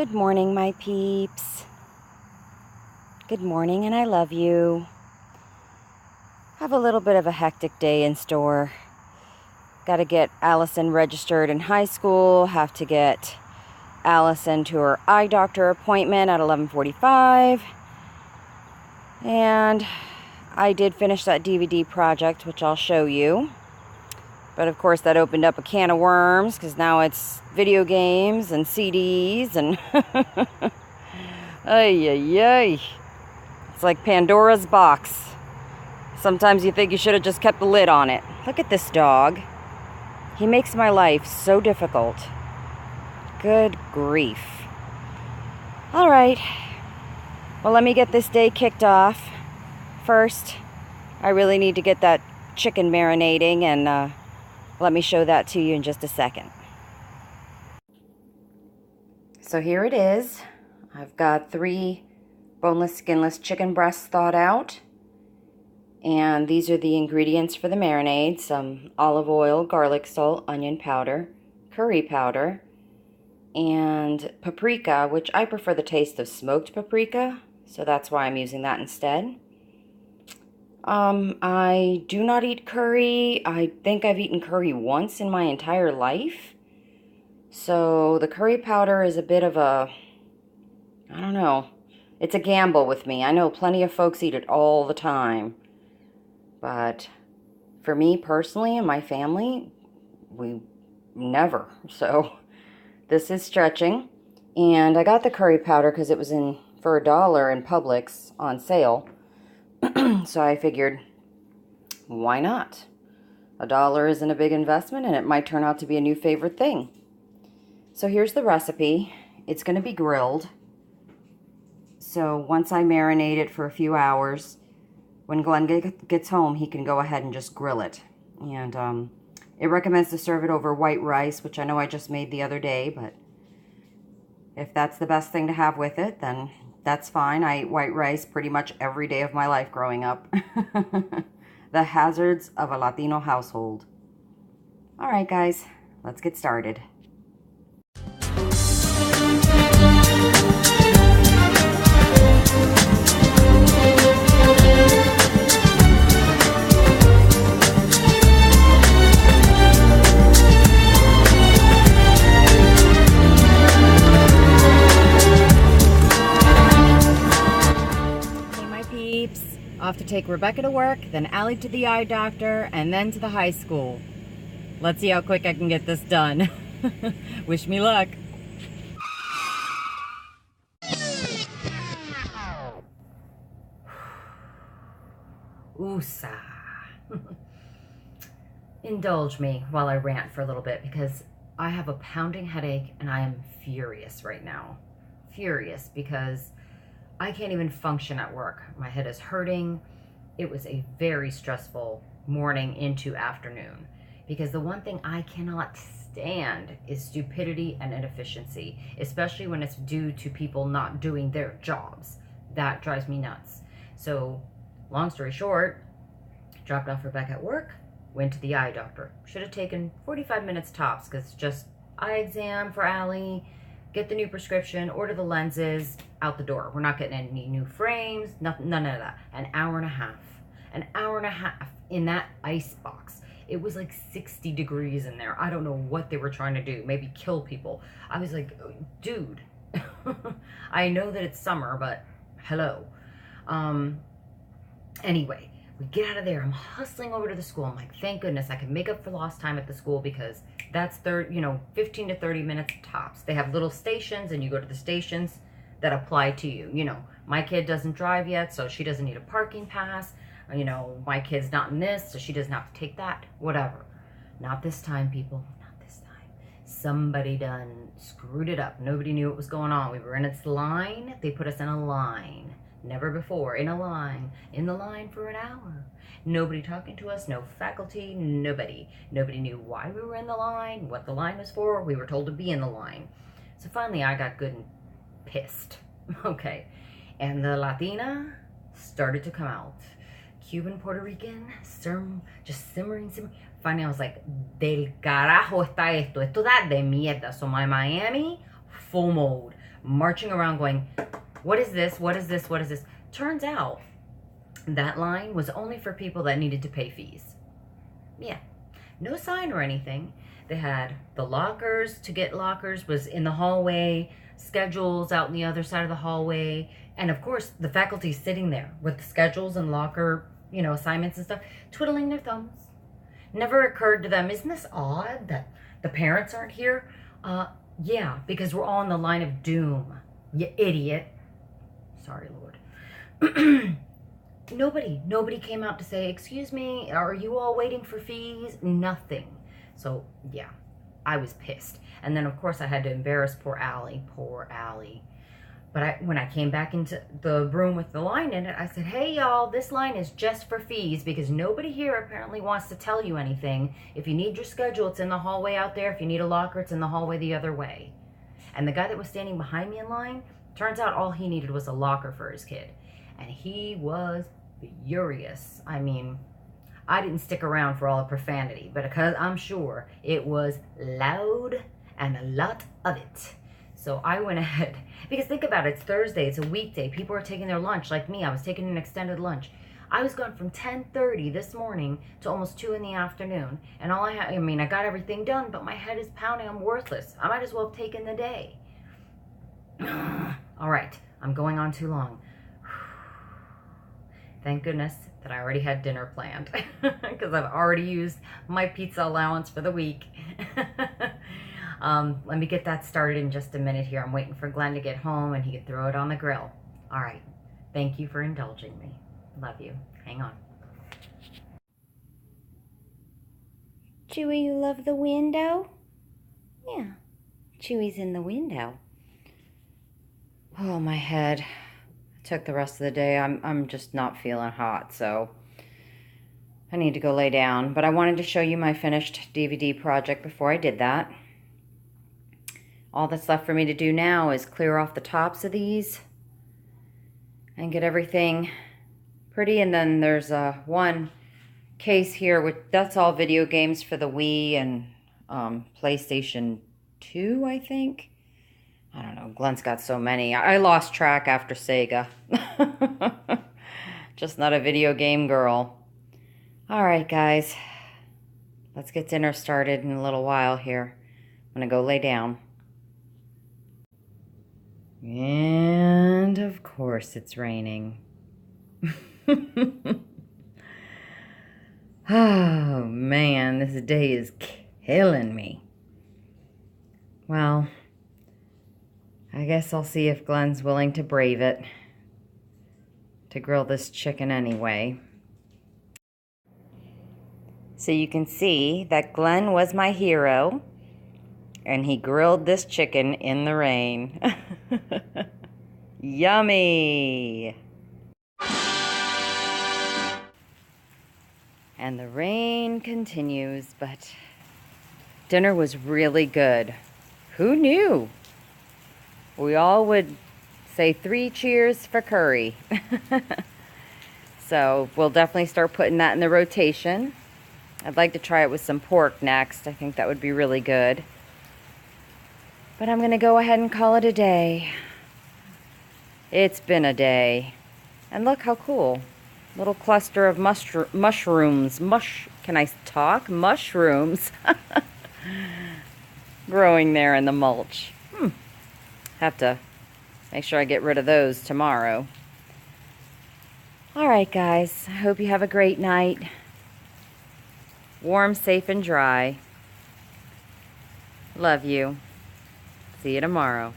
Good morning, my peeps. Good morning, and I love you. Have a little bit of a hectic day in store. Got to get Allison registered in high school. Have to get Allison to her eye doctor appointment at 11:45. And I did finish that DVD project, which I'll show you. But of course, that opened up a can of worms because now it's video games and CDs and ay, ay, ay. It's like Pandora's box. Sometimes you think you should have just kept the lid on it. Look at this dog. He makes my life so difficult. Good grief. All right. Well, let me get this day kicked off. First, I really need to get that chicken marinating, and let me show that to you in just a second. So here it is. I've got 3 boneless, skinless chicken breasts thawed out. And these are the ingredients for the marinade. Some olive oil, garlic salt, onion powder, curry powder, and paprika, which I prefer the taste of smoked paprika, so that's why I'm using that instead. I do not eat curry. I think I've eaten curry once in my entire life. So the curry powder is a bit of a, I don't know, it's a gamble with me. I know plenty of folks eat it all the time. But for me personally and my family, we never. So this is stretching. And I got the curry powder because it was for $1 in Publix on sale. So I figured, why not? $1 isn't a big investment, and it might turn out to be a new favorite thing. So here's the recipe. It's going to be grilled. So once I marinate it for a few hours, when Glenn gets home, he can go ahead and just grill it. And it recommends to serve it over white rice, which I know I just made the other day, but if that's the best thing to have with it, then that's fine. I ate white rice pretty much every day of my life growing up. The hazards of a Latino household. All right, guys, let's get started. Off to take Rebecca to work, then Allie to the eye doctor, and then to the high school. Let's see how quick I can get this done. Wish me luck. Oosa. Indulge me while I rant for a little bit because I have a pounding headache and I am furious right now. Furious because I can't even function at work. My head is hurting. It was a very stressful morning into afternoon because the one thing I cannot stand is stupidity and inefficiency, especially when it's due to people not doing their jobs. That drives me nuts. So, long story short, dropped off Rebecca at work, went to the eye doctor. Should have taken 45 minutes tops because it's just eye exam for Allie, get the new prescription, order the lenses, out the door. We're not getting any new frames, nothing, none of that. An hour and a half. An hour and a half in that ice box. It was like 60 degrees in there. I don't know what they were trying to do. Maybe kill people. I was like, dude. I know that it's summer, but hello. Anyway, we get out of there. I'm hustling over to the school. I'm like, thank goodness I can make up for lost time at the school because that's 15 to 30 minutes tops. They have little stations and you go to the stations that apply to you. You know, my kid doesn't drive yet, so she doesn't need a parking pass. You know, my kid's not in this, so she doesn't have to take that. Whatever. Not this time, people. Not this time. Somebody done screwed it up. Nobody knew what was going on. We were in its line. They put us in a line. Never before. In a line. In the line for an hour. Nobody talking to us. No faculty. Nobody. Nobody knew why we were in the line, what the line was for. We were told to be in the line. So finally I got good and pissed. Okay. And the Latina started to come out. Cuban, Puerto Rican, just simmering. Finally I was like, del carajo está esto. Esto da de mierda. So my Miami, full mode. marching around going, what is this? What is this? What is this? Turns out that line was only for people that needed to pay fees. Yeah, no sign or anything. They had the lockers, to get lockers was in the hallway, schedules out in the other side of the hallway, and of course the faculty sitting there with the schedules and locker, assignments and stuff, twiddling their thumbs. Never occurred to them, isn't this odd that the parents aren't here? Yeah, because we're all in the line of doom, you idiot. Sorry, Lord. Nobody came out to say, excuse me, are you all waiting for fees? Nothing. So, yeah, I was pissed. And then, of course, I had to embarrass poor Allie. But when I came back into the room with the line in it, I said, hey, y'all, this line is just for fees because nobody here apparently wants to tell you anything. If you need your schedule, it's in the hallway out there. If you need a locker, it's in the hallway the other way. And the guy that was standing behind me in line, turns out all he needed was a locker for his kid. And he was furious. I mean, I didn't stick around for all the profanity, but because I'm sure it was loud and a lot of it. So I went ahead, because think about it, it's Thursday, it's a weekday, people are taking their lunch, like me, I was taking an extended lunch. I was gone from 10:30 this morning to almost 2 in the afternoon, and I got everything done, but my head is pounding, I'm worthless. I might as well have taken the day. All right, I'm going on too long. Thank goodness that I already had dinner planned, because I've already used my pizza allowance for the week. Let me get that started in just a minute here. I'm waiting for Glenn to get home and he can throw it on the grill. All right. Thank you for indulging me. Love you. Hang on. Chewy, you love the window? Yeah. Chewy's in the window. Oh, my head. Took the rest of the day. I'm just not feeling hot, so I need to go lay down. But I wanted to show you my finished DVD project before I did that. All that's left for me to do now is clear off the tops of these and get everything pretty. And then there's one case here, that's all video games for the Wii and PlayStation 2, I think. I don't know, Glenn's got so many. I lost track after Sega. Just not a video game girl. All right, guys. Let's get dinner started in a little while here. I'm going to go lay down. And, of course, it's raining. Oh, man, this day is killing me. Well, I guess I'll see if Glenn's willing to brave it to grill this chicken anyway. So you can see that Glenn was my hero, and he grilled this chicken in the rain. Yummy! And the rain continues, but dinner was really good. Who knew? We all would say 3 cheers for curry. So we'll definitely start putting that in the rotation. I'd like to try it with some pork next. I think that would be really good. But I'm going to go ahead and call it a day. It's been a day. And look how cool. Little cluster of mushrooms. Can I talk? Mushrooms. Growing there in the mulch. Have to make sure I get rid of those tomorrow. All right, guys. I hope you have a great night. Warm, safe, and dry. Love you. See you tomorrow.